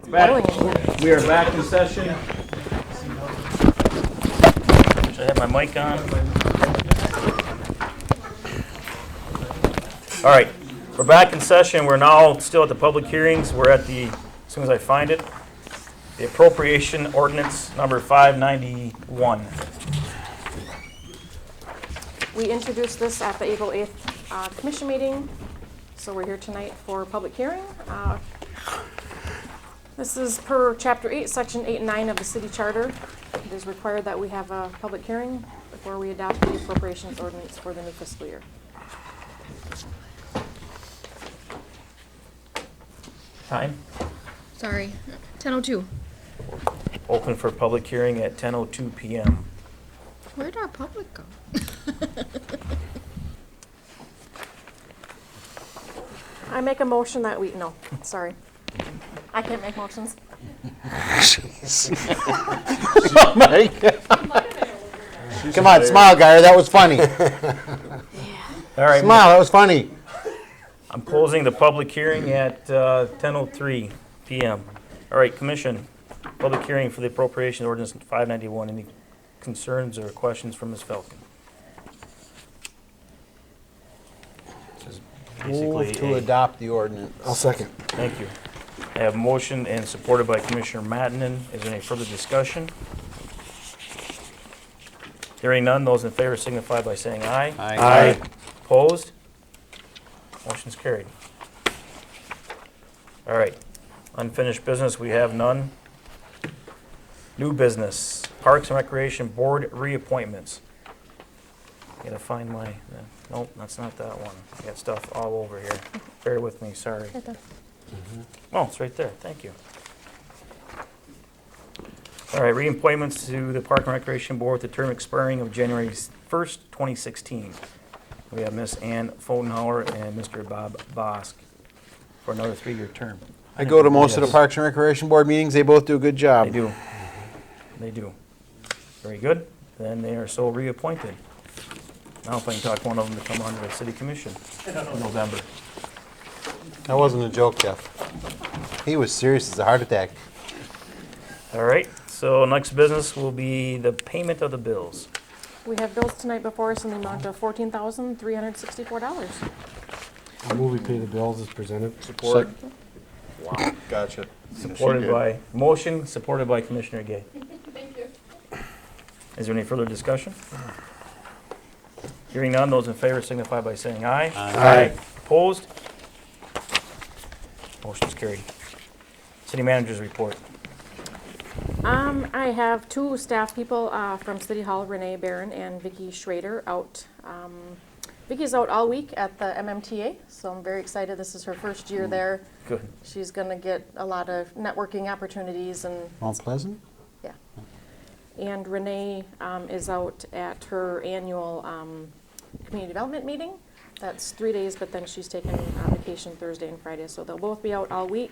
We are back in session. Should I have my mic on? All right, we're back in session. We're now still at the public hearings. We're at the, as soon as I find it, the appropriation ordinance number 591. We introduced this at the April 8th commission meeting, so we're here tonight for public hearing. This is per Chapter 8, Section 8 and 9 of the city charter. It is required that we have a public hearing before we adopt the appropriations ordinance for the new fiscal year. Time? Sorry, 10:02. Open for public hearing at 10:02 p.m. Where'd our public go? I make a motion that we, no, sorry. I can't make motions. Oh my God. Come on, smile, guy. That was funny. All right, Smile, that was funny. I'm closing the public hearing at 10:03 p.m. All right, Commission, public hearing for the appropriation ordinance 591. Any concerns or questions from Ms. Falcon? This is Move basically to adopt the ordinance. I'll second. Thank you. I have a motion and supported by Commissioner Mattinen. Is there any further discussion? Hearing none, those in favor signify by saying aye. Aye. Opposed? Motion's carried. All right, unfinished business, we have none. New business, Parks and Recreation Board reappointments. Gotta find my, nope, that's not that one. I got stuff all over here. Bear with me, sorry. Right there. Oh, it's right there, thank you. All right, reappointments to the Park and Recreation Board with the term expiring of January 1st, 2016. We have Miss Ann Fodenhauer and Mr. Bob Bosk for another 3-year term. I go to most of the Yes. Parks and Recreation Board meetings. They both do a good job. They do. They do. Very good. Then they are so reappointed. Now if I can talk one of them to come on to the City Commission in November. That wasn't a joke, Jeff. He was serious as a heart attack. All right, so next business will be the payment of the bills. We have bills tonight before us in the amount of $14,364. I'll move we pay the bills as presented. Support. Wow, gotcha. Supported by, motion supported by Commissioner Gay. Thank you. Is there any further discussion? Hearing none, those in favor signify by saying aye. Aye. Opposed? Motion's carried. City Manager's report. I have 2 staff people from City Hall, Renee Barron and Vicki Schrader, out. Vicki's out all week at the MMTA, so I'm very excited. This is her first year there. Good. She's going to get a lot of networking opportunities and Mount Pleasant? yeah. And Renee is out at her annual community development meeting. That's 3 days, but then she's taking vacation Thursday and Friday, so they'll both be out all week.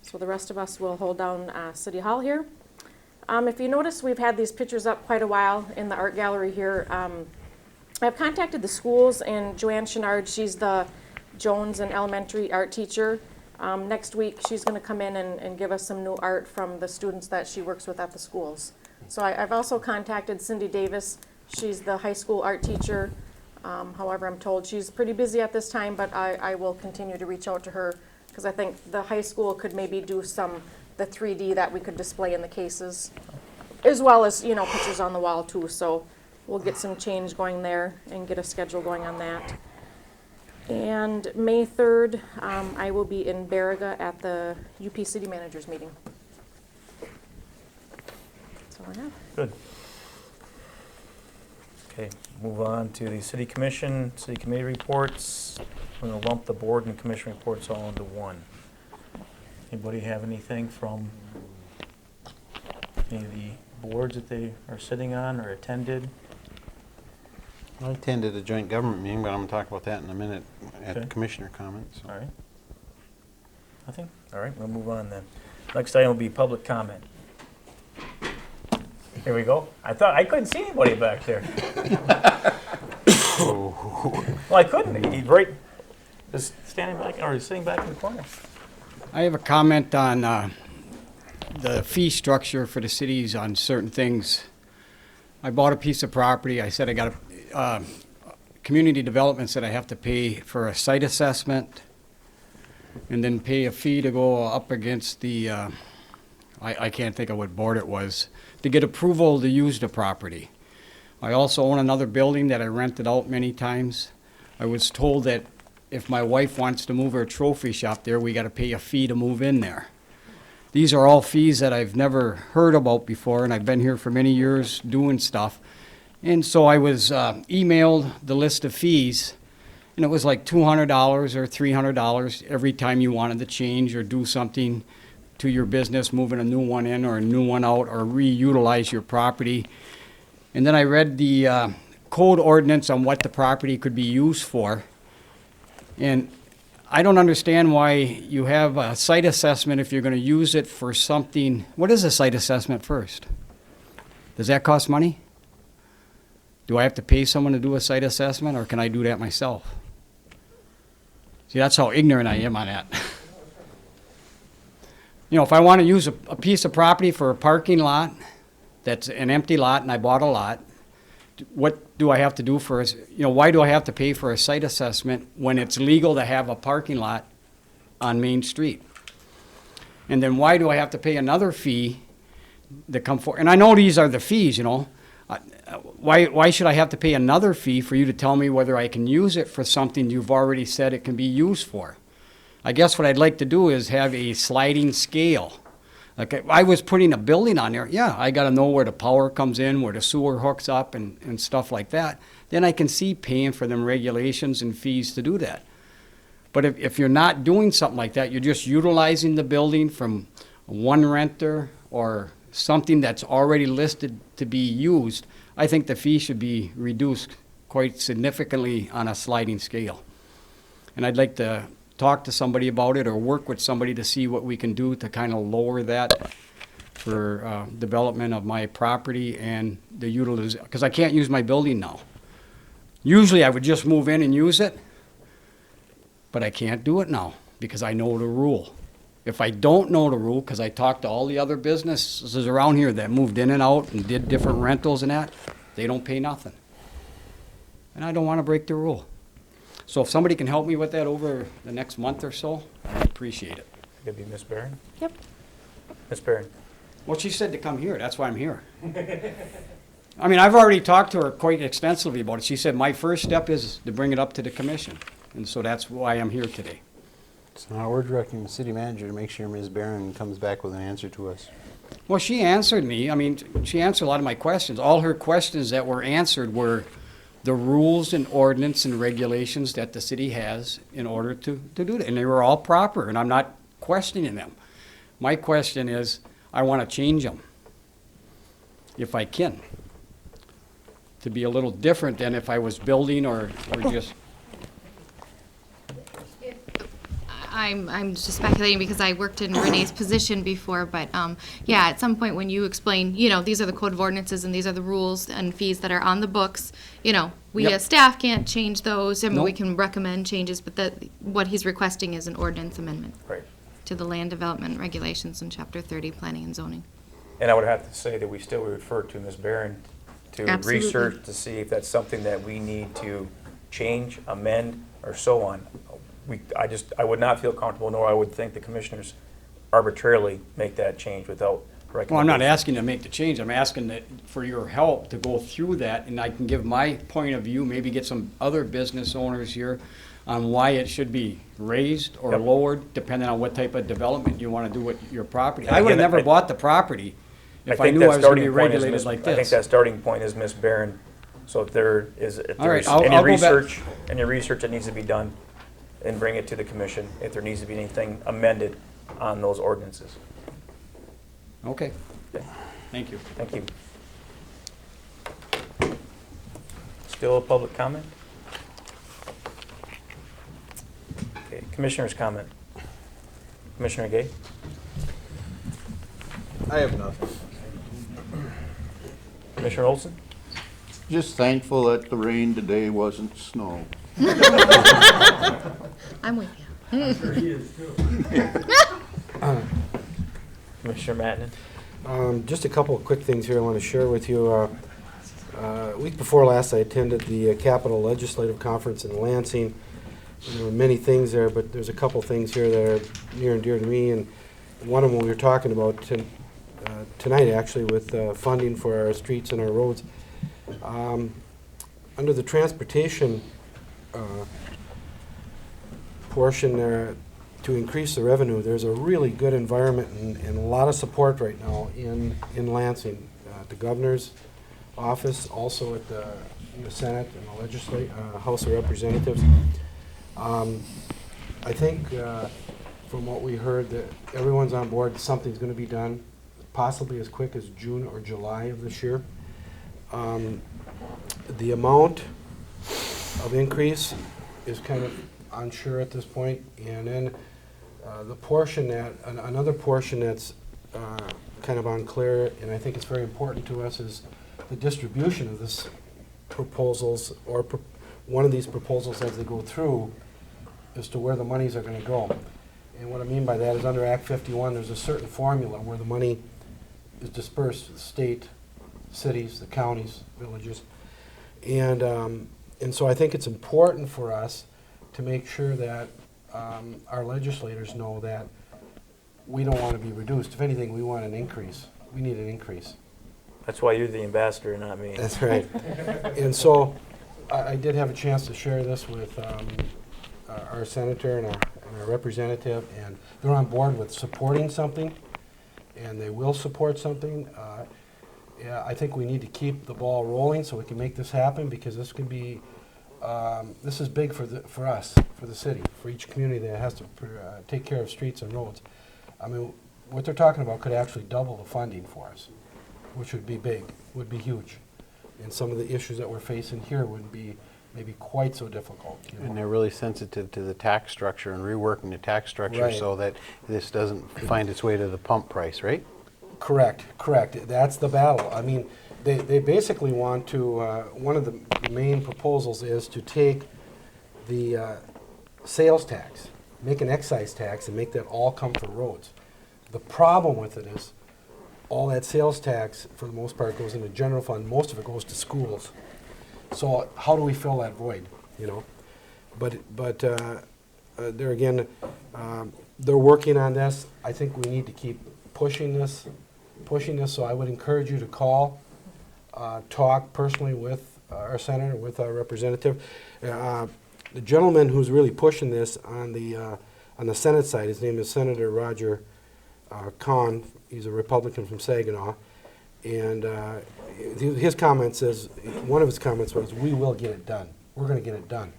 So the rest of us will hold down City Hall here. If you notice, we've had these pictures up quite a while in the art gallery here. I've contacted the schools, and Joanne Chenard, she's the Jones and Elementary art teacher. Next week, she's going to come in and give us some new art from the students that she works with at the schools. So I've also contacted Cindy Davis. She's the high school art teacher. However, I'm told she's pretty busy at this time, but I will continue to reach out to her because I think the high school could maybe do the 3D that we could display in the cases, as well as, you know, pictures on the wall too. So we'll get some change going there and get a schedule going on that. And May 3rd, I will be in Baraga at the UP City Managers meeting. That's all I have. Good. Okay, move on to the City Commission, City Committee reports. I'm going to lump the board and commission reports all into one. Anybody have anything from any of the boards that they are sitting on or attended? I attended a joint government meeting, but I'm going to talk about that in a minute at Okay. commissioner comments. All right. Nothing? All right, we'll move on then. Next item will be public comment. Here we go. I thought I couldn't see anybody back there. Well, I couldn't. He's right, just standing back or sitting back in the corner. I have a comment on the fee structure for the cities on certain things. I bought a piece of property. I said I got a community development said I have to pay for a site assessment and then pay a fee to go up against the, I can't think of what board it was, to get approval to use the property. I also own another building that I rented out many times. I was told that if my wife wants to move her trophy shop there, we got to pay a fee to move in there. These are all fees that I've never heard about before, and I've been here for many years doing stuff. And so I was emailed the list of fees, and it was like $200 or $300 every time you wanted to change or do something to your business, moving a new one in or a new one out or reutilize your property. And then I read the code ordinance on what the property could be used for. And I don't understand why you have a site assessment if you're going to use it for something. What is a site assessment first? Does that cost money? Do I have to pay someone to do a site assessment, or can I do that myself? See, that's how ignorant I am on that. You know, if I want to use a piece of property for a parking lot that's an empty lot and I bought a lot, what do I have to do for, why do I have to pay for a site assessment when it's legal to have a parking lot on Main Street? And then why do I have to pay another fee to come for, and I know these are the fees, why should I have to pay another fee for you to tell me whether I can use it for something you've already said it can be used for? I guess what I'd like to do is have a sliding scale. Like if I was putting a building on there, yeah, I got to know where the power comes in, where the sewer hooks up and stuff like that. Then I can see paying for them regulations and fees to do that. But if you're not doing something like that, you're just utilizing the building from one renter or something that's already listed to be used, I think the fee should be reduced quite significantly on a sliding scale. And I'd like to talk to somebody about it or work with somebody to see what we can do to kind of lower that for development of my property and the utilization, because I can't use my building now. Usually I would just move in and use it, but I can't do it now because I know the rule. If I don't know the rule, because I talked to all the other businesses around here that moved in and out and did different rentals and that, they don't pay nothing. And I don't want to break the rule. So if somebody can help me with that over the next month or so, I'd appreciate it. Could be Miss Barron? Yep. Miss Barron? Well, she said to come here. That's why I'm here. I mean, I've already talked to her quite extensively about it. She said my first step is to bring it up to the commission. And so that's why I'm here today. So now we're directing the city manager to make sure Ms. Barron comes back with an answer to us. Well, she answered me. I mean, she answered a lot of my questions. All her questions that were answered were the rules and ordinance and regulations that the city has in order to do that. And they were all proper, and I'm not questioning them. My question is, I want to change them, if I can, to be a little different than if I was building or just... I'm just speculating because I worked in Renee's position before, but yeah, at some point when you explain, these are the code of ordinances and these are the rules and fees that are on the books, we Yep. as staff can't change those. I mean, we Nope. can recommend changes, but what he's requesting is an ordinance amendment Right. to the land development regulations in Chapter 30, Planning and Zoning. And I would have to say that we still refer to Ms. Barron to Absolutely. research to see if that's something that we need to change, amend, or so on. I would not feel comfortable, nor I would think the commissioners arbitrarily make that change without recommendation. Well, I'm not asking to make the change. I'm asking that for your help to go through that, and I can give my point of view, maybe get some other business owners here on why it should be raised or Yep. lowered, depending on what type of development you want to do with your property. And I would have again, never I- bought the property if I think knew that I was going to be starting point is regulated Ms. like I think this. that starting point is Ms. Barron. So if there's All right, any I'll go back. research that needs to be done, and bring it to the commission if there needs to be anything amended on those ordinances. Okay, Okay. thank you. Thank you. Still a public comment? Okay, commissioner's comment. Commissioner Gay? I have nothing. Commissioner Olson? Just thankful that the rain today wasn't snow. I'm with you. Commissioner Mattinen? Just a couple of quick things here I want to share with you. Week before last, I attended the Capitol Legislative Conference in Lansing. There were many things there, but there's a couple things here that are near and dear to me, and one of them we were talking about tonight, actually, with funding for our streets and our roads. Under the transportation portion there, to increase the revenue, there's a really good environment and a lot of support right now in Lansing. The governor's office, also at the Senate and the House of Representatives. I think from what we heard that everyone's on board, something's going to be done, possibly as quick as June or July of this year. The amount of increase is kind of unsure at this point, and then the portion that, another portion that's kind of unclear, and I think it's very important to us, is the distribution of this proposals, or one of these proposals as they go through, as to where the monies are going to go. And what I mean by that is under Act 51, there's a certain formula where the money is dispersed to the state, cities, the counties, villages. And so I think it's important for us to make sure that our legislators know that we don't want to be reduced. If anything, we want an increase. We need an increase. That's why you're the ambassador, not me. That's right. And so I did have a chance to share this with our senator and our representative, and they're on board with supporting something, and they will support something. Yeah, I think we need to keep the ball rolling so we can make this happen, because this can be, this is big for us, for the city, for each community that has to take care of streets and roads. I mean, what they're talking about could actually double the funding for us, which would be big, would be huge. And some of the issues that we're facing here wouldn't be maybe quite so difficult. You know? And they're really sensitive to the tax structure and reworking the tax structure Right. so that this doesn't find its way to the pump price, right? Correct. That's the battle. I mean, they basically want to, one of the main proposals is to take the sales tax, make an excise tax, and make that all come for roads. The problem with it is all that sales tax, for the most part, goes into general fund. Most of it goes to schools. So how do we fill that void, you know? But there again, they're working on this. I think we need to keep pushing this. So I would encourage you to call, talk personally with our senator, with our representative. The gentleman who's really pushing this on the Senate side, his name is Senator Roger Kahn. He's a Republican from Saginaw, and his comment says, one of his comments was, "We will get it done. We're going to get it done."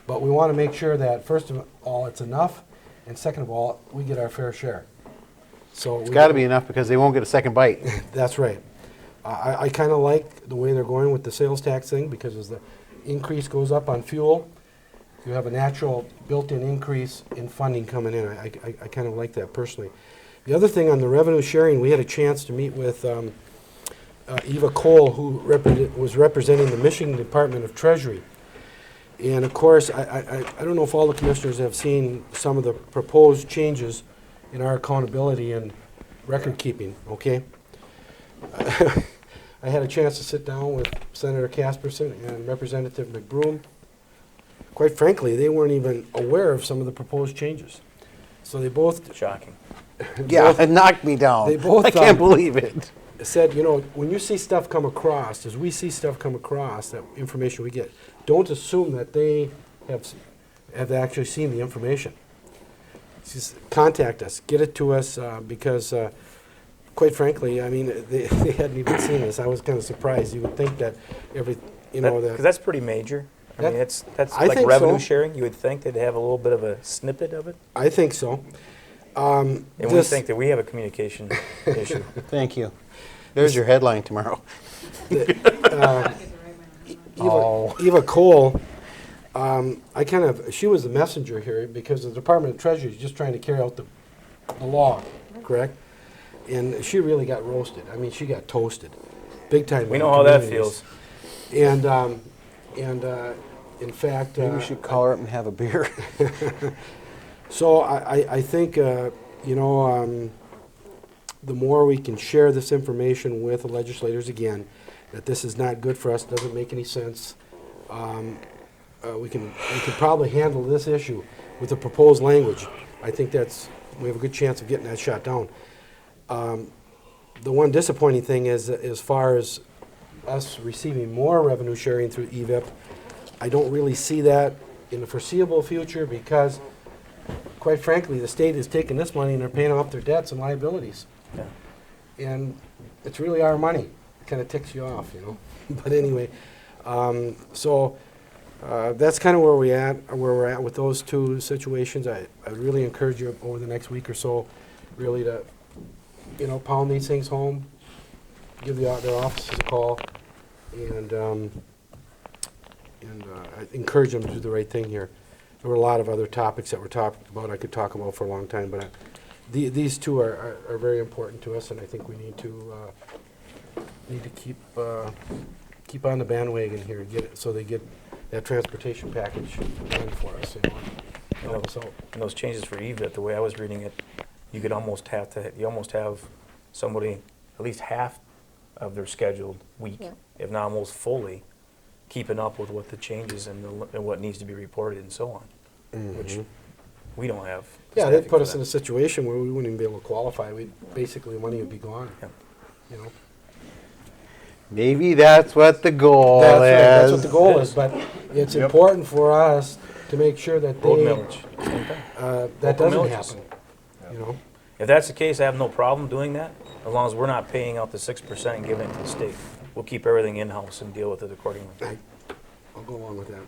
But we want to make sure that, first of all, it's enough, and second of all, we get our fair share. So It's got to be enough because they won't get a second bite. That's right. I kind of like the way they're going with the sales tax thing, because as the increase goes up on fuel, you have a natural built-in increase in funding coming in. I kind of like that personally. The other thing on the revenue sharing, we had a chance to meet with Eva Cole, who was representing the Michigan Department of Treasury. And of course, I don't know if all the commissioners have seen some of the proposed changes in our accountability and record keeping, okay? I had a chance to sit down with Senator Casperson and Representative McBroom. Quite frankly, they weren't even aware of some of the proposed changes. So they both Shocking. Yeah, it knocked me down. They both, I can't believe it. said, you know, when you see stuff come across, as we see stuff come across, that information we get, don't assume that they have actually seen the information. Just contact us, get it to us, because quite frankly, I mean, they hadn't even seen this. I was kind of surprised. You would think that Because that's pretty major. I mean, that's I like think revenue so. sharing. You would think they'd have a little bit of a snippet of it. I think so. And we think that we have a communication issue. Thank you. There's your headline tomorrow. Eva Cole, she was the messenger here because the Department of Treasury is just trying to carry out the law, correct? And she really got roasted. I mean, she got toasted, big time. We in know how that communities. feels. And in fact, Maybe we should call her up and have a beer. so I think the more we can share this information with the legislators again, that this is not good for us, doesn't make any sense, we can probably handle this issue with the proposed language. I think we have a good chance of getting that shot down. The one disappointing thing is, as far as us receiving more revenue sharing through EVIP, I don't really see that in the foreseeable future because, quite frankly, the state is taking this money and they're paying off their debts and liabilities. Yeah. And it's really our money. It kind of ticks you off, you know. But anyway, that's kind of where we're at with those two situations. I really encourage you over the next week or so, really to, pound these things home, give their offices a call, and I encourage them to do the right thing here. There were a lot of other topics that were talked about. I could talk about for a long time, but these two are very important to us, and I think we need to keep on the bandwagon here and get it so they get that transportation package done for us. And those changes for EVIT, the way I was reading it, you almost have somebody at least half of their scheduled week, Yeah. if not almost fully, keeping up with what the changes and what needs to be reported and so on, which we don't have. the Yeah, they'd staffing put for us in that. a situation where we wouldn't even be able to qualify. Basically, money would be gone. Yeah. You know. Maybe that's what the goal That's right, is. that's what the goal is, but it's important for us to make sure that Road millage, same thing. that Local doesn't millages. happen. You know. If that's the case, I have no problem doing that, as long as we're not paying out the 6% and giving it to the state. We'll keep everything in-house and deal with it accordingly. I'll go along with that.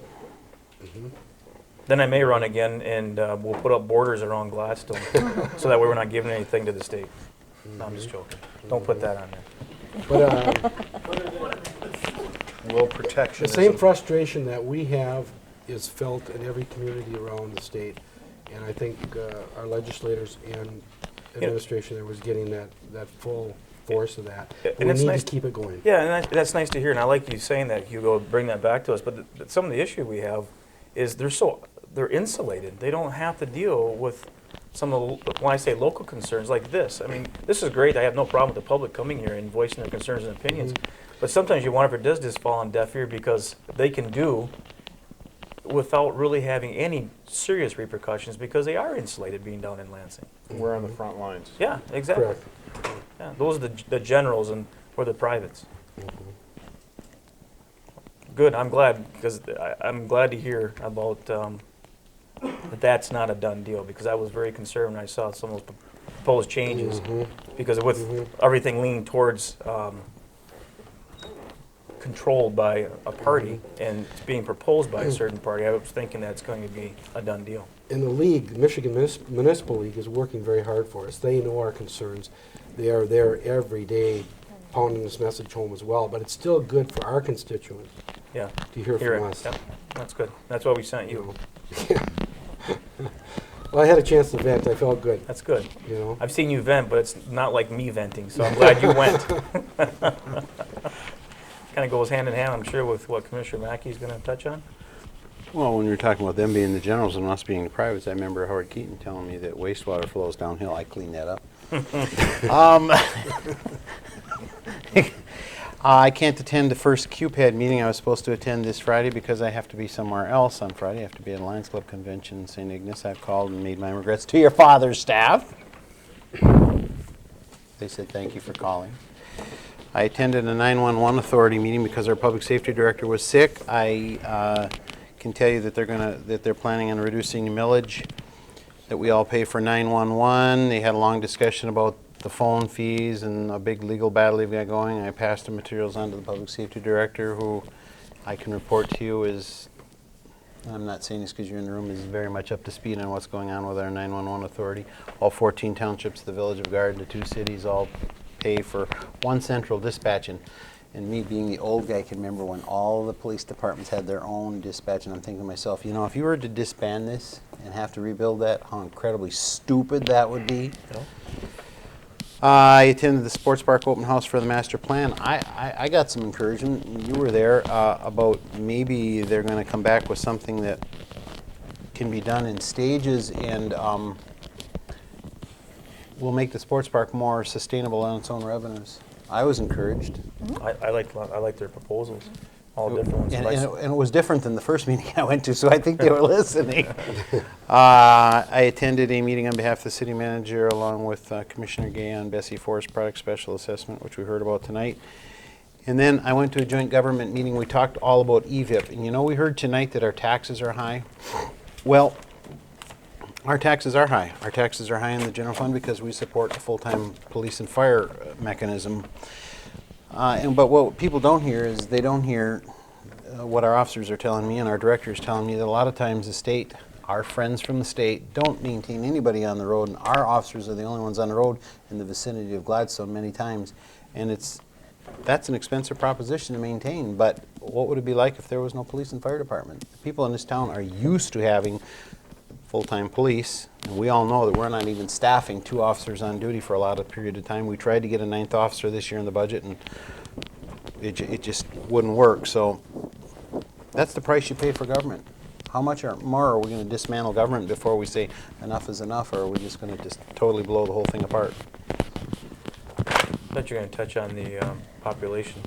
Then I may run again and we'll put up borders around Gladstone, so that way we're not giving anything to the state. No, I'm just joking. Don't put that on there. But Well, the protectionism. same frustration that we have is felt in every community around the state, and I think our legislators and administration there was getting that full force of that. And We it's need nice- to keep it going. Yeah, and that's nice to hear, and I like you saying that, Hugo, bring that back to us. But some of the issue we have is they're insulated. They don't have to deal with some of the, when I say local concerns like this. I mean, this is great. I have no problem with the public coming here and voicing their concerns and opinions. But sometimes you wonder if it does just fall on deaf ear because they can do without really having any serious repercussions because they are insulated being down in Lansing. We're on the front lines. Yeah, exactly. Correct. Yeah, those are the generals or the privates. Good, I'm glad, because I'm glad to hear about that's not a done deal, because I was very concerned when I saw some of those proposed changes, because with everything leaning towards controlled by a party and it's being proposed by a certain party, I was thinking that's going to be a done deal. And the league, the Michigan Municipal League, is working very hard for us. They know our concerns. They are there every day pounding this message home as well, but it's still good for our constituents Yeah. to hear Hear from it. us. Yep, that's good. That's why we sent you. Well, I had a chance to vent. I felt good, That's good. you know. I've seen you vent, but it's not like me venting, so I'm glad you went. Kind of goes hand in hand, I'm sure, with what Commissioner Mackey's going to touch on. Well, when we were talking about them being the generals and us being the privates, I remember Howard Keaton telling me that wastewater flows downhill. I clean that up. I can't attend the first QPAD meeting I was supposed to attend this Friday because I have to be somewhere else on Friday. I have to be at a Lions Club convention in St. Ignace. I've called and made my regrets to your father's staff. They said thank you for calling. I attended a 911 authority meeting because our public safety director was sick. I can tell you that they're planning on reducing the millage that we all pay for 911. They had a long discussion about the phone fees and a big legal battle they've got going. I passed the materials on to the public safety director, who I can report to you is, I'm not saying this because you're in the room, is very much up to speed on what's going on with our 911 authority. All 14 townships, the village of Garden, the 2 cities all pay for one central dispatch. And me being the old guy can remember when all the police departments had their own dispatch, and I'm thinking to myself, you know, if you were to disband this and have to rebuild that, how incredibly stupid that would be. Yeah. I attended the Sports Park open house for the master plan. I got some encouragement, you were there, about maybe they're going to come back with something that can be done in stages, and will make the sports park more sustainable on its own revenues. I was encouraged. I like their proposals, all different ones. And, Nice. and it was different than the first meeting I went to, so I think they were listening. I attended a meeting on behalf of the city manager along with Commissioner Gay on Bessie Forest Product Special Assessment, which we heard about tonight. And then I went to a joint government meeting. We talked all about EVIP. And you know, we heard tonight that our taxes are high. Well, our taxes are high. Our taxes are high in the general fund because we support a full-time police and fire mechanism. But what people don't hear is they don't hear what our officers are telling me and our director is telling me that a lot of times the state, our friends from the state, don't maintain anybody on the road, and our officers are the only ones on the road in the vicinity of Gladstone many times. And that's an expensive proposition to maintain, but what would it be like if there was no police and fire department? People in this town are used to having full-time police, and we all know that we're not even staffing 2 officers on duty for a lot of period of time. We tried to get a 9th officer this year in the budget, and it just wouldn't work. So that's the price you pay for government. How much more are we going to dismantle government before we say enough is enough, or are we just going to just totally blow the whole thing apart? I thought you were going to touch on the population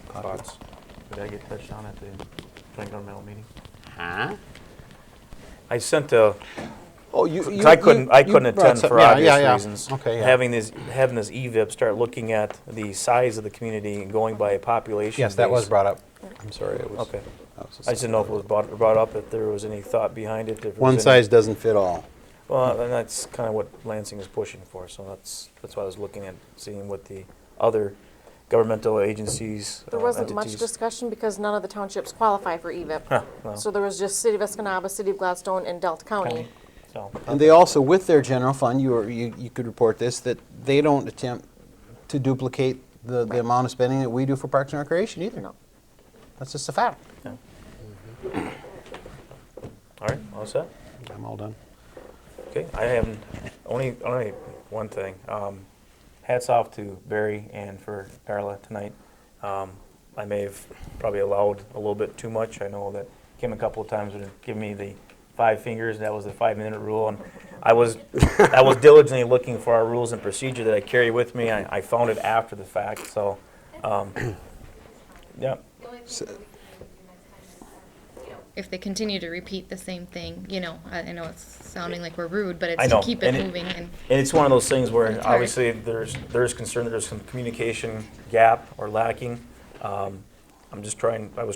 thoughts. Did I get touched on at the joint governmental meeting? Huh? I sent a. Oh, Because I couldn't attend for obvious reasons. Okay, yeah. Having this EVIP start looking at the size of the community and going by a population. Yes, that was base. brought up. I'm sorry. It was, Okay. that was a I just didn't know if it was brought up, if there was any thought behind it. If there was one any- size doesn't fit all. Well, and that's kind of what Lansing is pushing for. So that's why I was looking at seeing what the other governmental agencies. There wasn't much entities- discussion because none of the townships qualify for EVIP. Huh, no. So there was just City of Escanaba, City of Gladstone, and Delta County. So, And they also, with their general fund, you could report this, that they don't attempt to duplicate the amount of spending that we do for Parks and Recreation either. No. That's just a fact. all right, all set. I'm all done. Okay, I have only one thing. Hats off to Barry and for Carla tonight. I may have probably allowed a little bit too much. I know that Kim a couple of times would give me the 5 fingers. That was the 5-minute rule, and I was diligently looking for our rules and procedure that I carry with me. I found it after the fact, so yeah. If they continue to repeat the same thing, you know, I know it's sounding like we're rude, but I it's know, to keep it and moving. And it's one of those things where It's hard. obviously there's concern that there's some communication gap or lacking. I was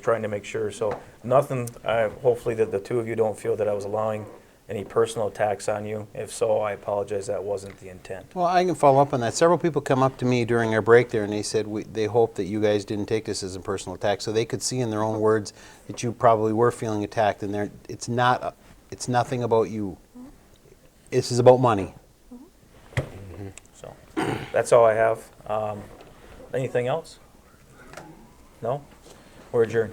trying to make sure, so nothing, hopefully that the 2 of you don't feel that I was allowing any personal attacks on you. If so, I apologize, that wasn't the intent. Well, I can follow up on that. Several people come up to me during our break there, and they said they hope that you guys didn't take this as a personal attack, so they could see in their own words that you probably were feeling attacked, and it's nothing about you. This is about money. So, that's all I have. Anything else? No? We're adjourned.